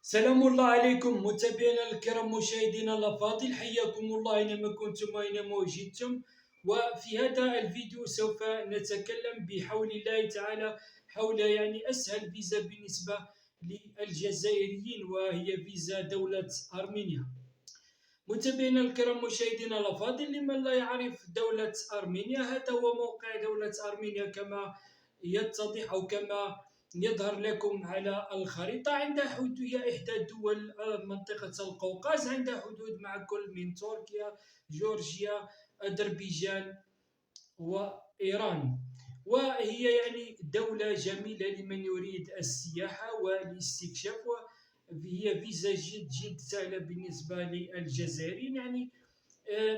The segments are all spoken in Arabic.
سلام الله عليكم متابعينا الكرام مشاهدينا الأفاضل، حياكم الله أينما كنتم وأينما وجدتم. وفي هذا الفيديو سوف نتكلم بحول الله تعالى حول أسهل فيزا بالنسبة للجزائريين، وهي فيزا دولة أرمينيا. متابعينا الكرام مشاهدينا الأفاضل، لمن لا يعرف دولة أرمينيا، هذا هو موقع دولة أرمينيا كما يتضح أو كما يظهر لكم على الخريطة. عندها حدود، هي إحدى دول منطقة القوقاز، عندها حدود مع كل من تركيا، جورجيا، أذربيجان وإيران. وهي دولة جميلة لمن يريد السياحة والاستكشاف. هي فيزا جد سهلة بالنسبة للجزائريين.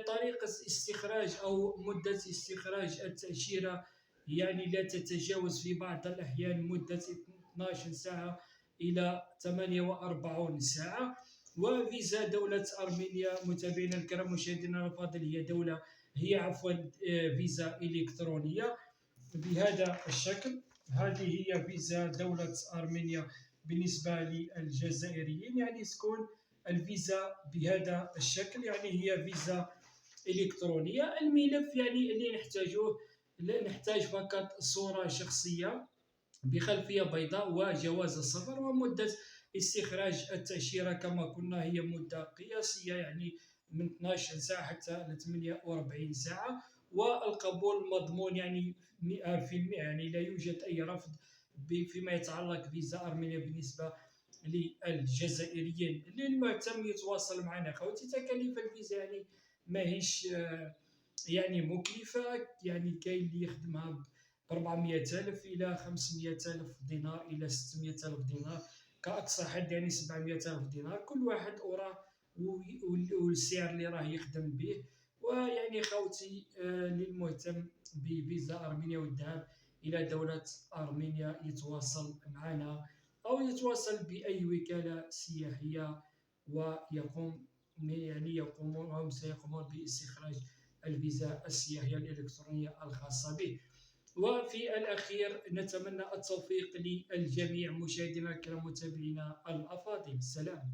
طريقة استخراج أو مدة استخراج التأشيرة لا تتجاوز في بعض الأحيان مدة 12 ساعة إلى 48 ساعة. وفيزا دولة أرمينيا متابعينا الكرام مشاهدينا الفاضل هي فيزا إلكترونية بهذا الشكل. هذه هي فيزا دولة أرمينيا بالنسبة للجزائريين، تكون الفيزا بهذا الشكل. هي فيزا إلكترونية. الملف اللي نحتاجه، لا نحتاج فقط صورة شخصية بخلفية بيضاء وجواز السفر. ومدة استخراج التأشيرة كما قلنا هي مدة قياسية، من 12 ساعة حتى 48 ساعة. والقبول مضمون 100%، لا يوجد أي رفض فيما يتعلق فيزا أرمينيا بالنسبة للجزائريين. للمهتم يتواصل معنا خوتي. تكاليف الفيزا ماهيش مكلفة. كاين اللي يخدمها ب 400 ألف إلى 500 ألف دينار إلى 600 ألف دينار، كأقصى حد 700 ألف دينار. كل واحد وراه والسعر اللي راه يخدم به. خوتي، للمهتم بفيزا أرمينيا والذهاب إلى دولة أرمينيا يتواصل معنا أو يتواصل بأي وكالة سياحية، ويقوم هم سيقومون باستخراج الفيزا السياحية الإلكترونية الخاصة به. وفي الأخير نتمنى التوفيق للجميع مشاهدينا الكرام متابعينا الأفاضل. سلام.